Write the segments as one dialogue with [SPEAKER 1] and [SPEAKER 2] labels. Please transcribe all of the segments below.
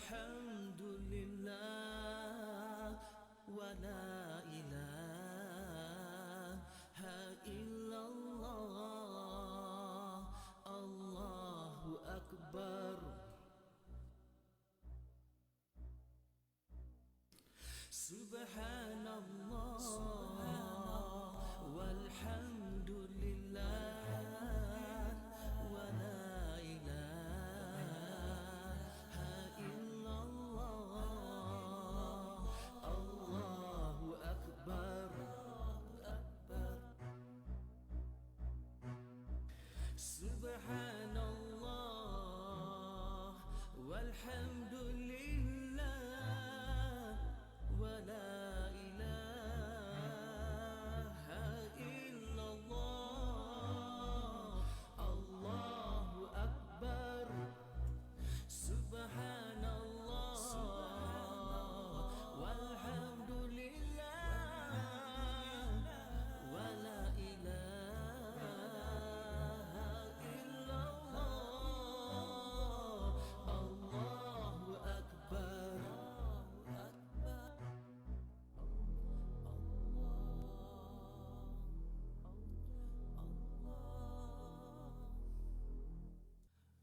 [SPEAKER 1] Alhamdulillah wa la ilaha illallah. Allahu akbar. Subhanallah walhamdulillah wa la ilaha illallah. Allahu akbar. Subhanallah walhamdulillah wa la ilaha illallah. Allahu akbar. Subhanallah walhamdulillah wa la ilaha illallah. Allahu akbar.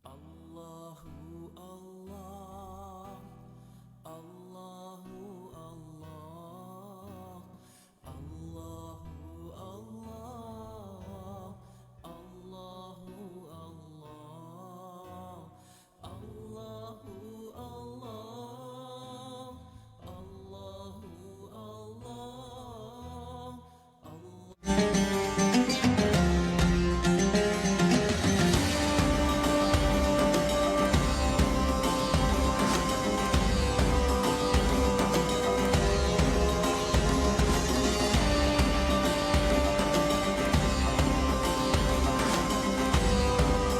[SPEAKER 1] Allahu Allah, Allahu Allah, Allahu Allah, Allahu Allah, Allahu Allah, Allahu Allah. Allahu Allah, Allahu Allah, Allahu Allah,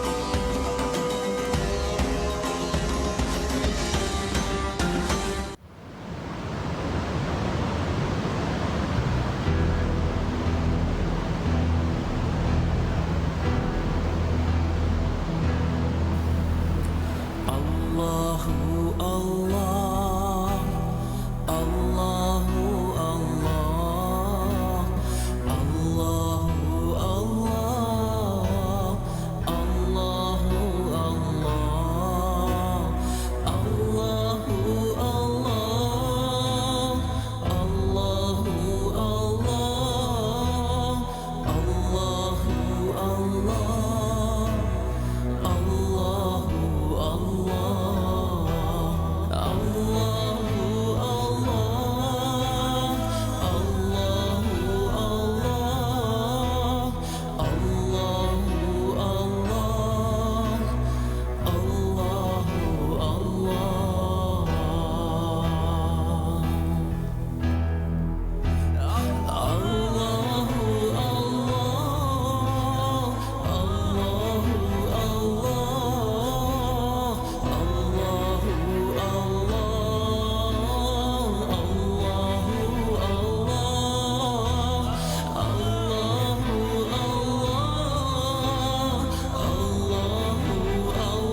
[SPEAKER 1] Allahu Allah, Allahu Allah, Allahu Allah, Allahu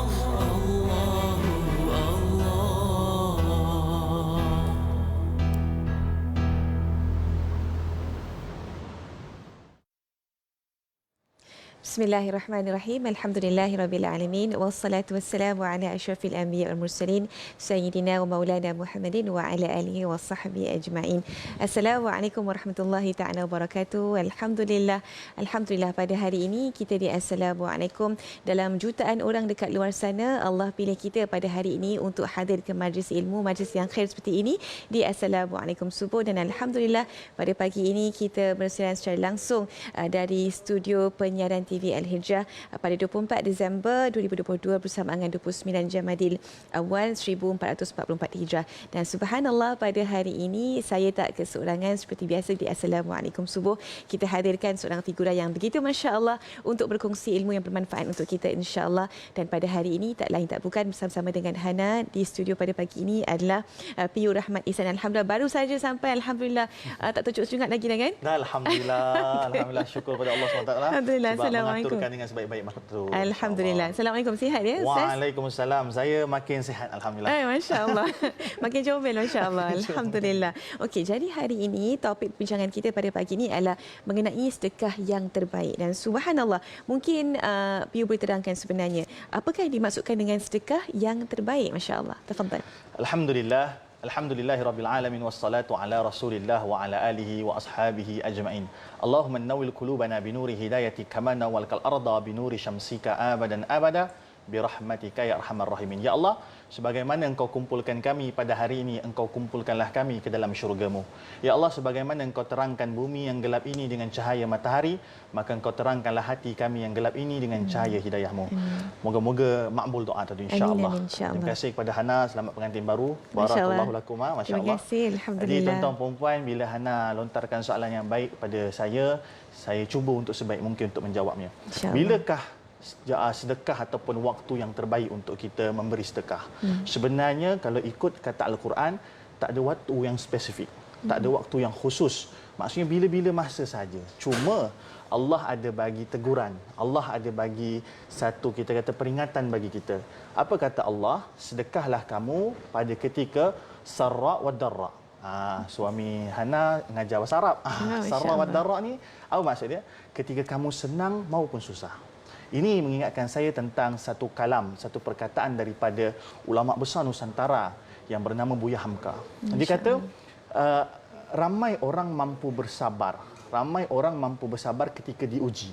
[SPEAKER 1] Allah. Allahu
[SPEAKER 2] Bismillahirrahmanirrahim. Alhamdulillahirabbil alamin wassalatu wassalamu ala asyrafil anbiya wal mursalin sayyidina wa maulana Muhammadin wa ala alihi washabbihi ajmain. Assalamualaikum warahmatullahi taala wabarakatuh. Alhamdulillah pada hari ini kita di Assalamualaikum dalam jutaan orang dekat luar sana. Allah pilih kita pada hari ini untuk hadir ke majlis ilmu, majlis yang khair seperti ini di Assalamualaikum subuh, dan alhamdulillah pada pagi ini kita bersiaran secara langsung dari studio penyiaran TV Al-Hijrah pada 24 Disember 2022 bersama dengan 29 Jamadil Awal 1444 Hijrah. Dan subhanallah pada hari ini saya tak keseorangan seperti biasa di Assalamualaikum subuh. Kita hadirkan seorang figura yang begitu masya-Allah untuk berkongsi ilmu yang bermanfaat untuk kita insya-Allah. Dan pada hari ini tak lain tak bukan bersama-sama dengan Hana di studio pada pagi ini adalah Piyu Rahmat Ihsan. Alhamdulillah baru saja sampai, alhamdulillah tak tercucuk-cucuk lagi dah kan?
[SPEAKER 3] Alhamdulillah, alhamdulillah, syukur kepada Allah SWT.
[SPEAKER 2] Alhamdulillah,
[SPEAKER 3] sebab
[SPEAKER 2] Assalamualaikum.
[SPEAKER 3] mengaturkan dengan sebaik-baik makhluk.
[SPEAKER 2] Alhamdulillah. Assalamualaikum, sihat ya Ustaz?
[SPEAKER 3] Waalaikumsalam. Saya makin sihat alhamdulillah.
[SPEAKER 2] Masya Allah. Makin comel Masya Allah. Alhamdulillah. Okey, jadi hari ini topik perbincangan kita pada pagi ini adalah mengenai sedekah yang terbaik. Dan subhanallah, mungkin Piu boleh terangkan sebenarnya apakah yang dimaksudkan dengan sedekah yang terbaik? Masya Allah. Tafadhal.
[SPEAKER 3] Alhamdulillah. Alhamdulillahirabbil alamin wassalatu ala Rasulillah wa ala alihi wa ashabihi ajmain. Allahumma nawwil qulubana binuri hidayati kama nawwalkal arda binuri syamsika abadan abada birahmatika ya arhamar rahimin. Ya Allah, sebagaimana Engkau kumpulkan kami pada hari ini, Engkau kumpulkanlah kami ke dalam syurga-Mu. Ya Allah, sebagaimana Engkau terangkan bumi yang gelap ini dengan cahaya matahari, maka Engkau terangkanlah hati kami yang gelap ini dengan cahaya hidayah-Mu. Moga-moga makbul doa tadi insya-Allah. Terima kasih kepada Hana, selamat pengantin baru. Barakallahu lakum, masya-Allah.
[SPEAKER 2] Terima kasih, alhamdulillah.
[SPEAKER 3] Jadi tuan-tuan perempuan, bila Hana lontarkan soalan yang baik pada saya cuba untuk sebaik mungkin untuk menjawabnya. Bilakah sedekah ataupun waktu yang terbaik untuk kita memberi sedekah? Sebenarnya kalau ikut kata Al-Quran, tak ada waktu yang spesifik, tak ada waktu yang khusus. Maksudnya bila-bila masa saja. Cuma Allah ada bagi teguran, Allah ada bagi satu kita kata peringatan bagi kita. Apa kata Allah? Sedekahlah kamu pada ketika sarra wa darra. Suami Hana mengajar bahasa Arab. Sarra wa darra ni apa maksud dia? Ketika kamu senang maupun susah. Ini mengingatkan saya tentang satu kalam, satu perkataan daripada ulama besar Nusantara yang bernama Buya Hamka. Dia kata, ramai orang mampu bersabar. Ramai orang mampu bersabar ketika diuji.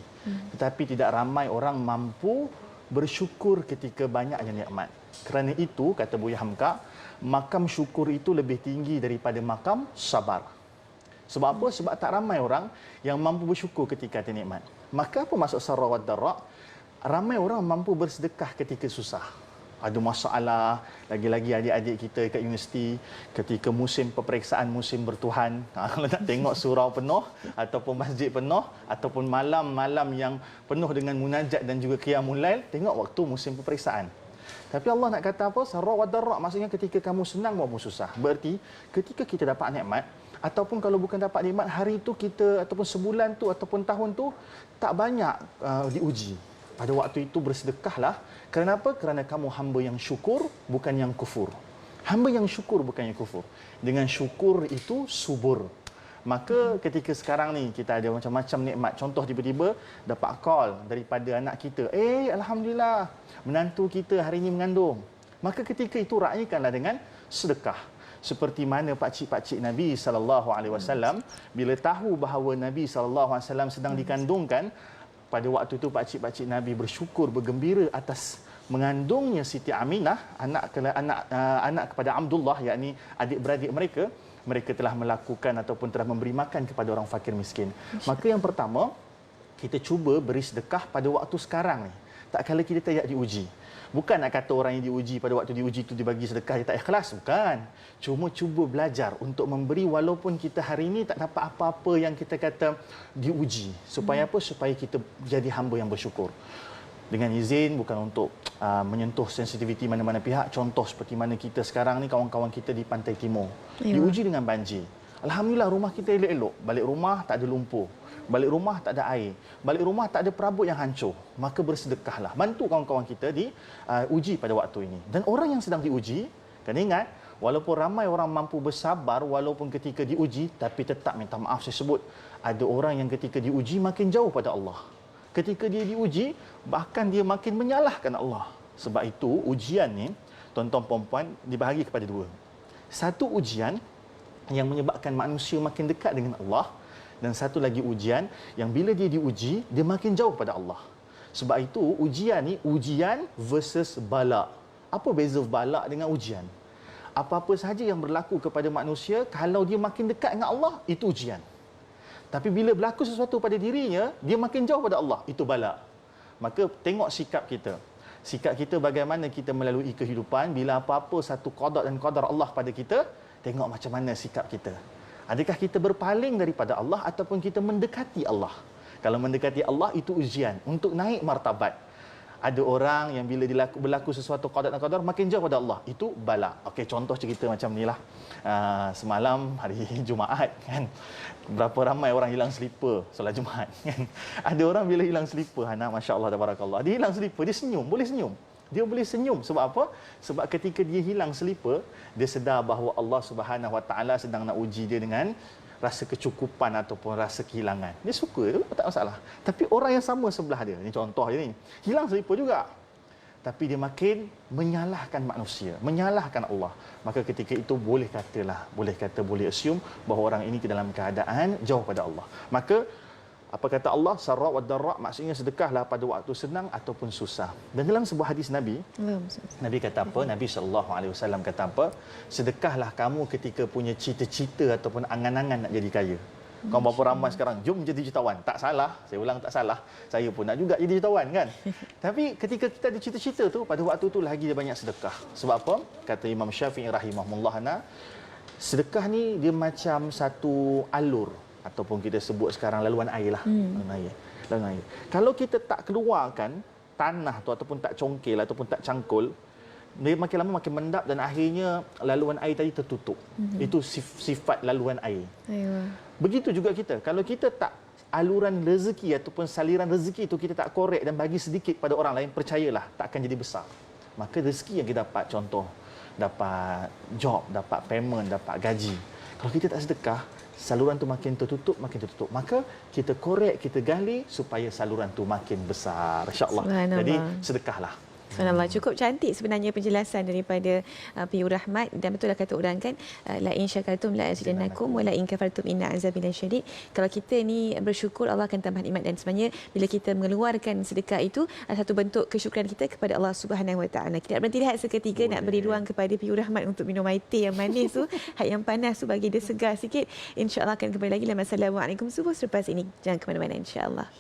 [SPEAKER 3] Tetapi tidak ramai orang mampu bersyukur ketika banyaknya nikmat. Kerana itu, kata Buya Hamka, makam syukur itu lebih tinggi daripada makam sabar. Sebab apa? Sebab tak ramai orang yang mampu bersyukur ketika ada nikmat. Maka apa maksud sarra wa darra? Ramai orang mampu bersedekah ketika susah. Ada masalah, lagi-lagi adik-adik kita kat universiti, ketika musim peperiksaan, musim bertuhan, kalau nak tengok surau penuh, ataupun masjid penuh, ataupun malam-malam yang penuh dengan munajat dan juga qiyamul lail, tengok waktu musim peperiksaan. Tapi Allah nak kata apa? Sarra wa darra, maksudnya ketika kamu senang maupun susah. Berarti ketika kita dapat nikmat, ataupun kalau bukan dapat nikmat, hari itu kita, ataupun sebulan tu, ataupun tahun tu, tak banyak diuji. Pada waktu itu bersedekahlah. Kerana apa? Kerana kamu hamba yang syukur, bukan yang kufur. Hamba yang syukur, bukan yang kufur. Dengan syukur itu subur. Maka ketika sekarang ni kita ada macam-macam nikmat. Contoh tiba-tiba dapat call daripada anak kita. Alhamdulillah, menantu kita hari ini mengandung. Maka ketika itu raikanlah dengan sedekah. Seperti mana pakcik-pakcik Nabi SAW bila tahu bahawa Nabi SAW sedang dikandungkan, pada waktu itu pakcik-pakcik Nabi bersyukur, bergembira atas mengandungnya Siti Aminah, anak kepada Abdullah, yakni adik-beradik mereka telah melakukan ataupun telah memberi makan kepada orang fakir miskin. Maka yang pertama, kita cuba beri sedekah pada waktu sekarang ni. Tak kala kita tak diuji. Bukan nak kata orang yang diuji pada waktu diuji itu dibagi sedekah dia tak ikhlas, bukan. Cuma cuba belajar untuk memberi walaupun kita hari ini tak dapat apa-apa yang kita kata diuji. Supaya apa? Supaya kita jadi hamba yang bersyukur. Dengan izin, bukan untuk menyentuh sensitiviti mana-mana pihak. Contoh seperti mana kita sekarang ni, kawan-kawan kita di Pantai Timur. Diuji dengan banjir. Alhamdulillah rumah kita elok-elok. Balik rumah tak ada lumpur. Balik rumah tak ada air. Balik rumah tak ada perabot yang hancur. Maka bersedekahlah. Bantu kawan-kawan kita diuji pada waktu ini. Dan orang yang sedang diuji, kena ingat, walaupun ramai orang mampu bersabar walaupun ketika diuji, tapi tetap minta maaf saya sebut, ada orang yang ketika diuji makin jauh pada Allah. Ketika dia diuji, bahkan dia makin menyalahkan Allah. Sebab itu ujian ni, tuan-tuan perempuan, dibahagi kepada dua. Satu ujian yang menyebabkan manusia makin dekat dengan Allah, dan satu lagi ujian yang bila dia diuji, dia makin jauh pada Allah. Sebab itu ujian ni ujian versus bala. Apa beza bala dengan ujian? Apa-apa sahaja yang berlaku kepada manusia, kalau dia makin dekat dengan Allah, itu ujian. Tapi bila berlaku sesuatu pada dirinya, dia makin jauh pada Allah, itu bala. Maka tengok sikap kita. Sikap kita bagaimana kita melalui kehidupan, bila apa-apa satu qada dan qadar Allah pada kita, tengok macam mana sikap kita. Adakah kita berpaling daripada Allah ataupun kita mendekati Allah? Kalau mendekati Allah, itu ujian untuk naik martabat. Ada orang yang bila berlaku sesuatu qada dan qadar makin jauh pada Allah. Itu bala. Okey, contoh cerita macam nilah. Semalam hari Jumaat kan. Berapa ramai orang hilang selipar solat Jumaat kan. Ada orang bila hilang selipar, Hana, masya-Allah tabarakallah. Dia hilang selipar, dia senyum, boleh senyum. Dia boleh senyum sebab apa? Sebab ketika dia hilang selipar, dia sedar bahawa Allah Subhanahu Wa Taala sedang nak uji dia dengan rasa kecukupan ataupun rasa kehilangan. Dia suka, tak masalah. Tapi orang yang sama sebelah dia, ni contoh je ni, hilang selipar juga. Tapi dia makin menyalahkan manusia, menyalahkan Allah. Maka ketika itu boleh assume bahawa orang ini dalam keadaan jauh pada Allah. Maka apa kata Allah? Sarra wa darra, maksudnya sedekahlah pada waktu senang ataupun susah. Dan dalam sebuah hadis Nabi, Nabi kata apa? Nabi SAW kata apa? Sedekahlah kamu ketika punya cita-cita ataupun angan-angan nak jadi kaya. Kau berapa ramai sekarang, jom jadi jutawan. Tak salah, saya ulang tak salah. Saya pun nak juga jadi jutawan kan. Tapi ketika kita ada cita-cita tu, pada waktu tu lagi dia banyak sedekah. Sebab apa? Kata Imam Syafi'i rahimahullah, sedekah ni dia macam satu alur, ataupun kita sebut sekarang laluan air lah. Laluan air. Kalau kita tak keluarkan tanah tu ataupun tak congkel ataupun tak cangkul, dia makin lama makin mendap dan akhirnya laluan air tadi tertutup. Itu sifat laluan air. Begitu juga kita. Kalau kita tak aluran rezeki ataupun saliran rezeki itu kita tak korek dan bagi sedikit pada orang lain, percayalah tak akan jadi besar. Maka rezeki yang kita dapat, contoh dapat job, dapat payment, dapat gaji, kalau kita tak sedekah, saluran tu makin tertutup. Maka kita korek, kita gali supaya saluran tu makin besar, insya-Allah. Jadi sedekahlah.
[SPEAKER 2] Subhanallah, cukup cantik sebenarnya penjelasan daripada P.U. Rahmat. Dan betul lah kata orang kan, la in syakartum la azidannakum wa la in kafartum inna azabi lasyadid. Kalau kita ni bersyukur, Allah akan tambah nikmat. Dan sebenarnya bila kita mengeluarkan sedekah itu adalah satu bentuk kesyukuran kita kepada Allah Subhanahu Wa Taala. Kita nak berhenti lihat seketika, nak beri ruang kepada P.U. Rahmat untuk minum air teh yang manis tu, yang panas tu, bagi dia segar sikit. InsyaAllah akan kembali lagi dalam Assalamualaikum Subuh selepas ini. Jangan ke mana-mana, insyaAllah.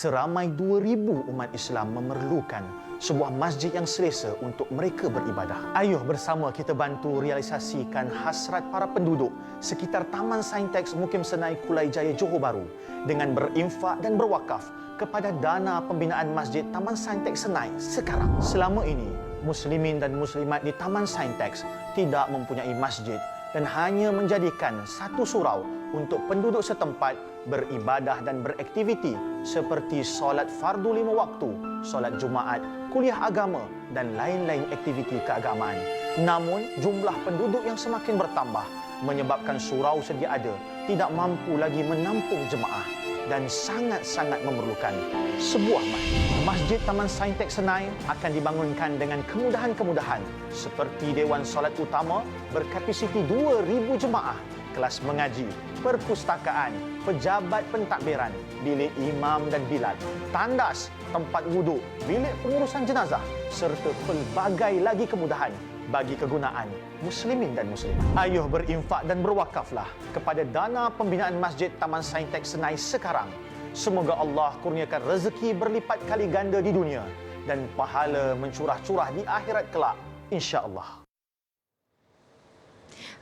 [SPEAKER 3] Seramai 2,000 umat Islam memerlukan sebuah masjid yang selesa untuk mereka beribadah. Ayuh bersama kita bantu realisasikan hasrat para penduduk sekitar Taman Saintex Mukim Senai Kulai Jaya Johor Bahru dengan berinfak dan berwakaf kepada dana pembinaan Masjid Taman Saintex Senai sekarang. Selama ini, muslimin dan muslimat di Taman Saintex tidak mempunyai masjid dan hanya menjadikan satu surau untuk penduduk setempat beribadah dan beraktiviti seperti solat fardu 5 waktu, solat Jumaat, kuliah agama dan lain-lain aktiviti keagamaan. Namun, jumlah penduduk yang semakin bertambah menyebabkan surau sedia ada tidak mampu lagi menampung jemaah dan sangat-sangat memerlukan sebuah masjid. Masjid Taman Saintek Senai akan dibangunkan dengan kemudahan-kemudahan seperti Dewan Solat Utama berkapasiti 2,000 jemaah, kelas mengaji, perpustakaan, pejabat pentadbiran, bilik imam dan bilal, tandas, tempat wuduk, bilik pengurusan jenazah serta pelbagai lagi kemudahan bagi kegunaan muslimin dan muslimat. Ayuh berinfak dan berwakaflah kepada dana pembinaan Masjid Taman Saintek Senai sekarang. Semoga Allah kurniakan rezeki berlipat kali ganda di dunia dan pahala mencurah-curah di akhirat kelak, insya-Allah.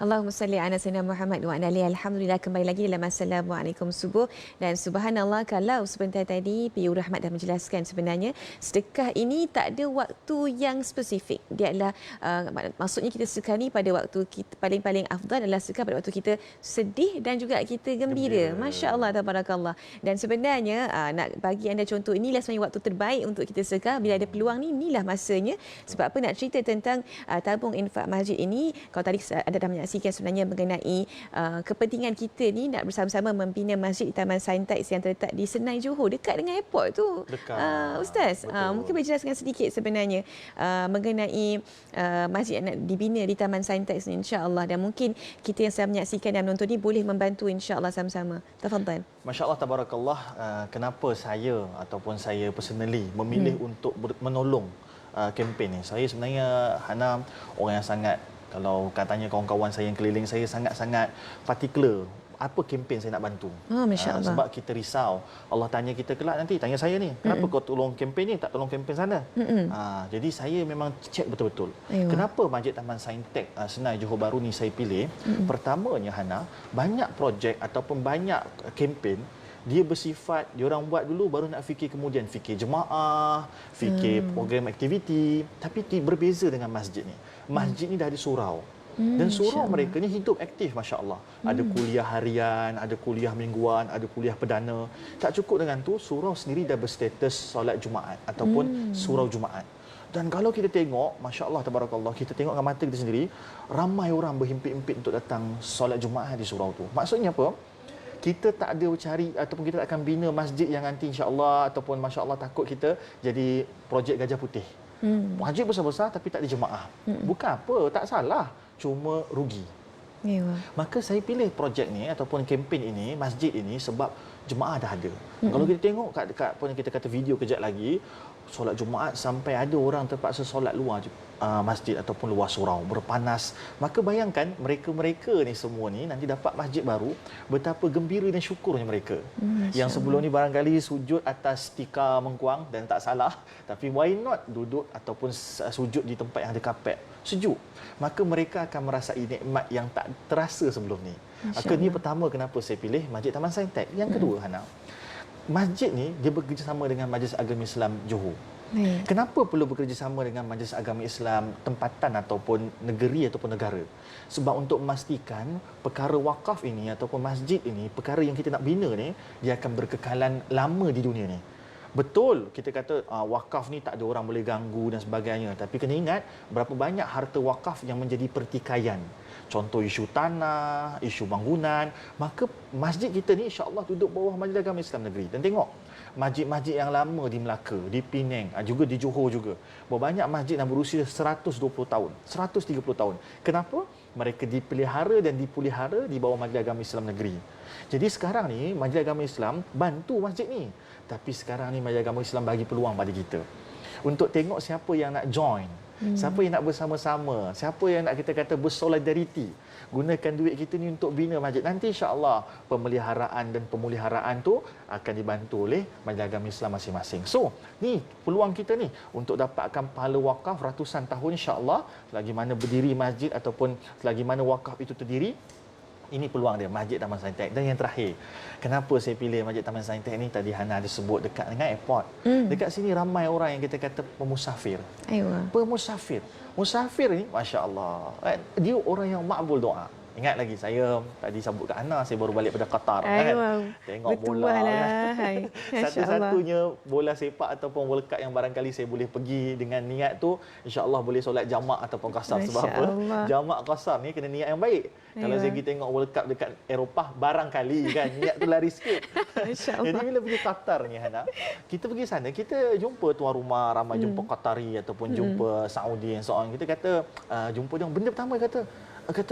[SPEAKER 2] Allahumma salli ala sayyidina Muhammad wa ala alihi. Alhamdulillah, kembali lagi dalam Assalamualaikum Subuh. Dan subhanallah, kalau sebentar tadi PU Rahmat dah menjelaskan, sebenarnya sedekah ini tak ada waktu yang spesifik. Dia adalah maksudnya kita sedekah ni pada waktu kita paling-paling afdal adalah sedekah pada waktu kita sedih dan juga kita gembira. Masya-Allah, tabarakallah. Dan sebenarnya nak bagi anda contoh, inilah sebenarnya waktu terbaik untuk kita sedekah. Bila ada peluang ni, inilah masanya. Sebab apa, nak cerita tentang tabung infak masjid ini, kalau tadi ada dah menyaksikan sebenarnya mengenai kepentingan kita ni nak bersama-sama membina masjid di Taman Saintek yang terletak di Senai, Johor, dekat dengan airport tu. Ustaz, mungkin boleh jelaskan sedikit sebenarnya mengenai masjid yang nak dibina di Taman Saintek ni, insya-Allah, dan mungkin kita yang sedang menyaksikan dan menonton ni boleh membantu, insya-Allah, sama-sama. Tafadhal.
[SPEAKER 3] Masya-Allah, tabarakallah. Kenapa saya ataupun saya personally memilih untuk menolong kempen ni? Saya sebenarnya, Hana, orang yang sangat, kalau katanya kawan-kawan saya yang keliling saya, sangat-sangat particular apa kempen saya nak bantu.
[SPEAKER 2] Masya-Allah.
[SPEAKER 3] Sebab kita risau Allah tanya kita kelak nanti, tanya saya ni, kenapa kau tolong kempen ni, tak tolong kempen sana. Jadi saya memang cek betul-betul. Kenapa Masjid Taman Saintek Senai Johor Bahru ni saya pilih? Pertamanya, Hana, banyak projek ataupun banyak kempen dia bersifat diorang buat dulu baru nak fikir kemudian, fikir jemaah, fikir program aktiviti, tapi berbeza dengan masjid ni. Masjid ni dah ada surau. Dan surau mereka ni hidup aktif, masya-Allah. Ada kuliah harian, ada kuliah mingguan, ada kuliah perdana. Tak cukup dengan tu, surau sendiri dah berstatus solat Jumaat ataupun surau Jumaat. Dan kalau kita tengok, masya-Allah, tabarakallah, kita tengok dengan mata kita sendiri, ramai orang berhimpit-himpit untuk datang solat Jumaat di surau tu. Maksudnya apa? Kita tak ada cari ataupun kita tak akan bina masjid yang nanti, insya-Allah, ataupun masya-Allah, takut kita jadi projek Gajah Putih. Masjid besar-besar tapi tak ada jemaah. Bukan apa, tak salah, cuma rugi. Maka saya pilih projek ni ataupun kempen ini, masjid ini, sebab jemaah dah ada. Kalau kita tengok kat apa yang kita kata video kejap lagi, solat Jumaat sampai ada orang terpaksa solat luar masjid ataupun luar surau, berpanas. Maka bayangkan mereka-mereka ni semua ni nanti dapat masjid baru, betapa gembira dan syukurnya mereka. Yang sebelum ni barangkali sujud atas tikar mengkuang, dan tak salah, tapi why not duduk ataupun sujud di tempat yang ada kapet, sejuk. Maka mereka akan merasai nikmat yang tak terasa sebelum ni. Maka ni pertama kenapa saya pilih Masjid Taman Saintek. Yang kedua, Hana, masjid ni dia bekerjasama dengan Majlis Agama Islam Johor. Kenapa perlu bekerjasama dengan Majlis Agama Islam tempatan ataupun negeri ataupun negara? Sebab untuk memastikan perkara wakaf ini ataupun masjid ini, perkara yang kita nak bina ni, dia akan berkekalan lama di dunia ni. Betul kita kata wakaf ni tak ada orang boleh ganggu dan sebagainya, tapi kena ingat berapa banyak harta wakaf yang menjadi pertikaian. Contoh isu tanah, isu bangunan. Maka masjid kita ni, insya-Allah, duduk bawah Majlis Agama Islam Negeri. Dan tengok masjid-masjid yang lama di Melaka, di Penang, juga di Johor juga. Banyak masjid yang berusia 120 tahun, 130 tahun. Kenapa? Mereka dipelihara dan dipulihara di bawah Majlis Agama Islam Negeri. Jadi sekarang ni Majlis Agama Islam bantu masjid ni. Tapi sekarang ni Majlis Agama Islam bagi peluang pada kita untuk tengok siapa yang nak join. Siapa yang nak bersama-sama, siapa yang nak kita kata bersolidariti, gunakan duit kita ni untuk bina masjid. Nanti, insya-Allah, pemeliharaan dan pemuliharaan tu akan dibantu oleh Majlis Agama Islam masing-masing. So, ni peluang kita ni untuk dapatkan pahala wakaf ratusan tahun, insya-Allah, selagi mana berdiri masjid ataupun selagi mana wakaf itu terdiri. Ini peluang dia, Masjid Taman Saintek. Dan yang terakhir, kenapa saya pilih Masjid Taman Saintek ni? Tadi Hana ada sebut dekat dengan airport. Dekat sini ramai orang yang kita kata pemusafir. Pemusafir. Musafir ni, Masya Allah, dia orang yang makbul doa. Ingat lagi saya tadi sambut kat Hana, saya baru balik pada Qatar kan. Tengok bola
[SPEAKER 2] lah.
[SPEAKER 3] kan. Satu-satunya bola sepak ataupun World Cup yang barangkali saya boleh pergi dengan niat tu, insya-Allah boleh solat jamak ataupun qasar. Sebab apa? Jamak qasar ni kena niat yang baik. Kalau saya pergi tengok World Cup dekat Eropah barangkali kan niat tu lari sikit. Jadi bila pergi Qatar ni Hana, kita pergi sana kita jumpa tuan rumah ramai, jumpa Qatari ataupun jumpa Saudi and so on. Kita kata jumpa dia, benda pertama kata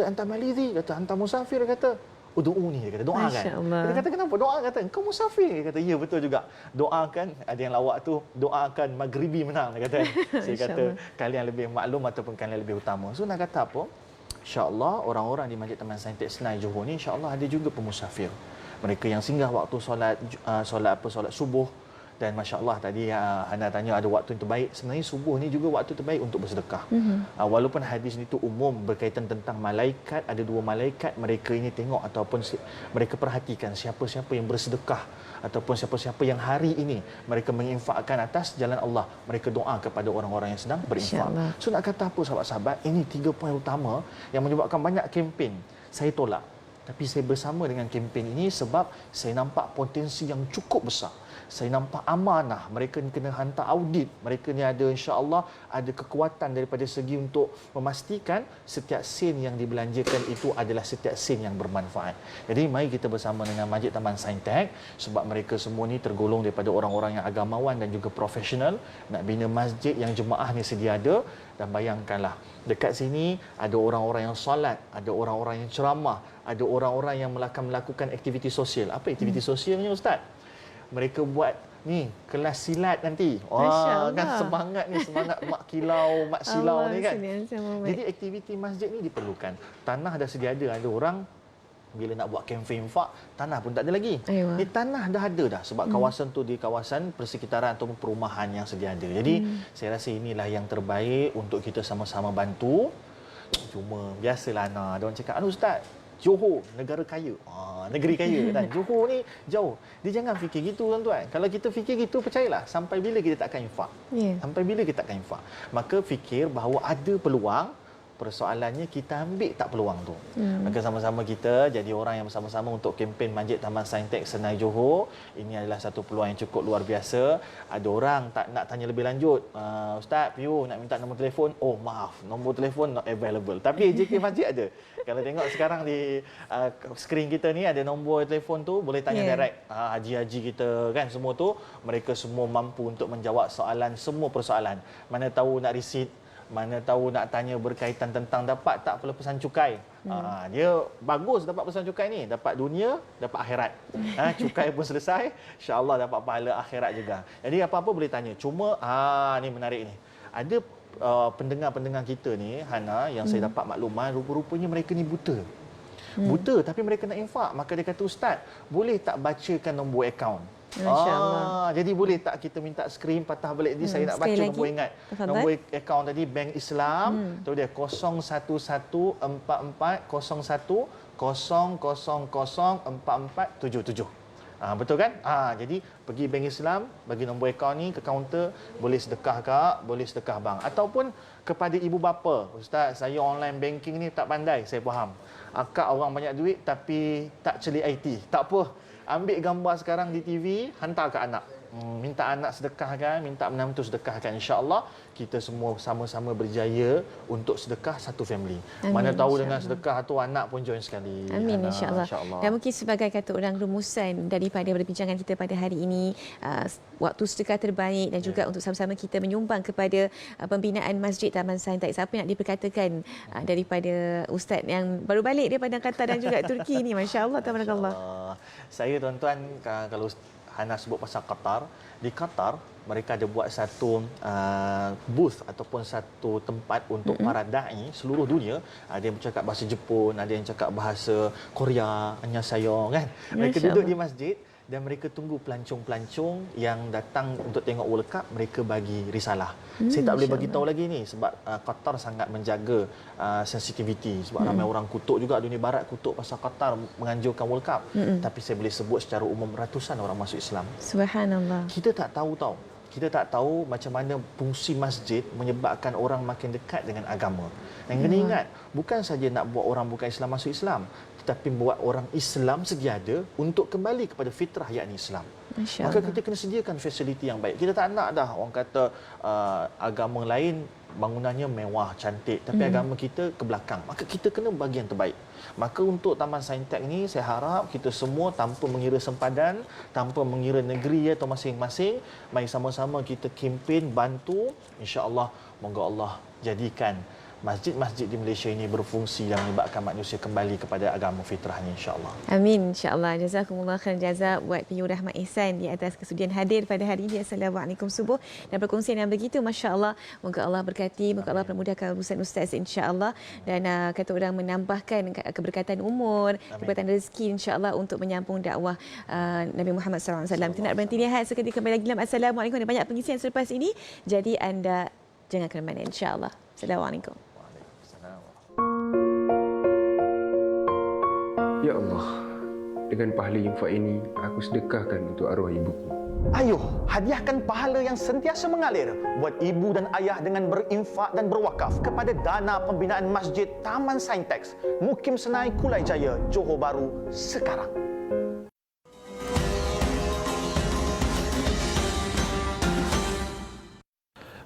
[SPEAKER 3] anta malizi, kata anta musafir, kata udu'uni, dia kata doa kan. Kita kata kenapa doa, kata engkau musafir, dia kata ya betul juga, doakan. Ada yang lawak tu doakan Maghribi menang, dia kata. Saya kata kalian lebih maklum ataupun kalian lebih utama. So nak kata apa, insya-Allah orang-orang di Masjid Taman Saintek Senai Johor ni insya-Allah ada juga pemusafir, mereka yang singgah waktu solat subuh. Dan masya-Allah tadi Hana tanya ada waktu yang terbaik. Sebenarnya subuh ni juga waktu terbaik untuk bersedekah. Walaupun hadis ni tu umum berkaitan tentang malaikat, ada 2 malaikat mereka ini tengok ataupun mereka perhatikan siapa-siapa yang bersedekah ataupun siapa-siapa yang hari ini mereka menginfakkan atas jalan Allah, mereka doa kepada orang-orang yang sedang berinfak. So nak kata apa sahabat-sahabat, ini 3 poin utama yang menyebabkan banyak kempen saya tolak. Tapi saya bersama dengan kempen ini sebab saya nampak potensi yang cukup besar. Saya nampak amanah, mereka ni kena hantar audit, mereka ni ada insya-Allah ada kekuatan daripada segi untuk memastikan setiap sen yang dibelanjakan itu adalah setiap sen yang bermanfaat. Jadi mari kita bersama dengan Masjid Taman Saintek, sebab mereka semua ni tergolong daripada orang-orang yang agamawan dan juga profesional nak bina masjid yang jemaah ni sedia ada. Dan bayangkanlah, dekat sini ada orang-orang yang solat, ada orang-orang yang ceramah, ada orang-orang yang melakukan aktiviti sosial. Apa aktiviti sosialnya Ustaz? Mereka buat ni kelas silat nanti. Wah, kan semangat ni, semangat mak kilau, mak silau ni kan. Jadi aktiviti masjid ni diperlukan. Tanah dah sedia ada orang bila nak buat kempen infak, tanah pun tak ada lagi. Ni tanah dah ada dah sebab kawasan tu di kawasan persekitaran ataupun perumahan yang sedia ada. Jadi saya rasa inilah yang terbaik untuk kita sama-sama bantu. Cuma biasalah Ana, ada orang cakap, "Aduh Ustaz, Johor negara kaya." Negeri kaya kan. Johor ni jauh. Dia jangan fikir gitu tuan-tuan. Kalau kita fikir gitu, percayalah sampai bila kita takkan infak. Sampai bila kita takkan infak. Maka fikir bahawa ada peluang, persoalannya kita ambil tak peluang tu. Maka sama-sama kita jadi orang yang bersama-sama untuk kempen Masjid Taman Saintek Senai Johor. Ini adalah satu peluang yang cukup luar biasa. Ada orang tak nak tanya lebih lanjut, "Ustaz, Piu nak minta nombor telefon." Oh maaf, nombor telefon not available. Tapi AJK Masjid ada. Kalau tengok sekarang di skrin kita ni ada nombor telefon tu, boleh tanya direct. Haji-haji kita kan semua tu, mereka semua mampu untuk menjawab soalan, semua persoalan. Mana tahu nak receipt, mana tahu nak tanya berkaitan tentang dapat tak pelepasan cukai. Dia bagus dapat pelepasan cukai ni, dapat dunia, dapat akhirat. Cukai pun selesai, insya-Allah dapat pahala akhirat juga. Jadi apa-apa boleh tanya. Cuma ni menarik ni. Ada pendengar-pendengar kita ni Hana yang saya dapat makluman, rupa-rupanya mereka ni buta. Buta tapi mereka nak infak. Maka dia kata, "Ustaz, boleh tak bacakan nombor akaun?" Jadi boleh tak kita minta skrin patah balik ni, saya nak baca nombor ingat. Nombor akaun tadi Bank Islam, tu dia 011440004477. Betul kan? Jadi pergi Bank Islam, bagi nombor akaun ni ke kaunter, boleh sedekah kak, boleh sedekah bang. Ataupun kepada ibu bapa, "Ustaz, saya online banking ni tak pandai." Saya faham. Akak orang banyak duit tapi tak celik IT. Tak apa. Ambil gambar sekarang di TV, hantar ke anak. Minta anak sedekahkan, minta menantu sedekahkan. InsyaAllah kita semua sama-sama berjaya untuk sedekah satu family. Amin, mana tahu dengan sedekah tu anak pun join sekali.
[SPEAKER 2] Amin, insyaAllah. Dan mungkin sebagai kata orang rumusan daripada perbincangan kita pada hari ini, waktu sedekah terbaik dan juga untuk sama-sama kita menyumbang kepada pembinaan Masjid Taman Saintek. Siapa yang nak diperkatakan daripada Ustaz yang baru balik daripada Qatar dan juga Turki ni? Masya Allah, tabarakallah.
[SPEAKER 3] Saya tuan-tuan, kalau Hana sebut pasal Qatar, di Qatar mereka ada buat satu booth ataupun satu tempat untuk para dai seluruh dunia. Ada yang bercakap bahasa Jepun, ada yang cakap bahasa Korea, annyeonghaseyo kan. Mereka duduk di masjid dan mereka tunggu pelancong-pelancong yang datang untuk tengok World Cup, mereka bagi risalah. Saya tak boleh bagi tahu lagi ni sebab Qatar sangat menjaga sensitivity sebab ramai orang kutuk juga, dunia barat kutuk pasal Qatar menganjurkan World Cup. Tapi saya boleh sebut secara umum ratusan orang masuk Islam.
[SPEAKER 2] Subhanallah.
[SPEAKER 3] Kita tak tahu tau. kita tak tahu macam mana fungsi masjid menyebabkan orang makin dekat dengan agama. Dan kena ingat, bukan saja nak buat orang bukan Islam masuk Islam, tetapi buat orang Islam sedia untuk kembali kepada fitrah yakni Islam. Maka kita kena sediakan fasiliti yang baik. Kita tak nak dah orang kata agama lain bangunannya mewah, cantik, tapi agama kita ke belakang. Maka kita kena bagi yang terbaik. Maka untuk Taman Saintek ni, saya harap kita semua tanpa mengira sempadan, tanpa mengira negeri atau masing-masing, mari sama-sama kita kempen, bantu. InsyaAllah, moga Allah jadikan masjid-masjid di Malaysia ini berfungsi dan menyebabkan manusia kembali kepada agama fitrahnya, insyaAllah.
[SPEAKER 2] Amin, insyaAllah. Jazakumullah khairan jaza buat PU Rahmat Ihsan di atas kesudian hadir pada hari ini. Assalamualaikum subuh dan perkongsian yang begitu, Masya Allah. Moga Allah berkati, moga Allah permudahkan urusan Ustaz, insyaAllah. Dan kata orang menambahkan keberkatan umur, keberkatan rezeki, insyaAllah untuk menyambung dakwah Nabi Muhammad SAW. Kita nak berhenti lihat sekali kembali lagi dalam Assalamualaikum. Ada banyak pengisian selepas ini. Jadi anda jangan ke mana, insyaAllah. Assalamualaikum.
[SPEAKER 4] Ya Allah, dengan pahala infak ini, aku sedekahkan untuk arwah ibuku.
[SPEAKER 3] Ayuh, hadiahkan pahala yang sentiasa mengalir buat ibu dan ayah dengan berinfak dan berwakaf kepada dana pembinaan Masjid Taman Saintek, Mukim Senai, Kulai Jaya, Johor Bahru sekarang.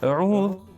[SPEAKER 5] أعوذ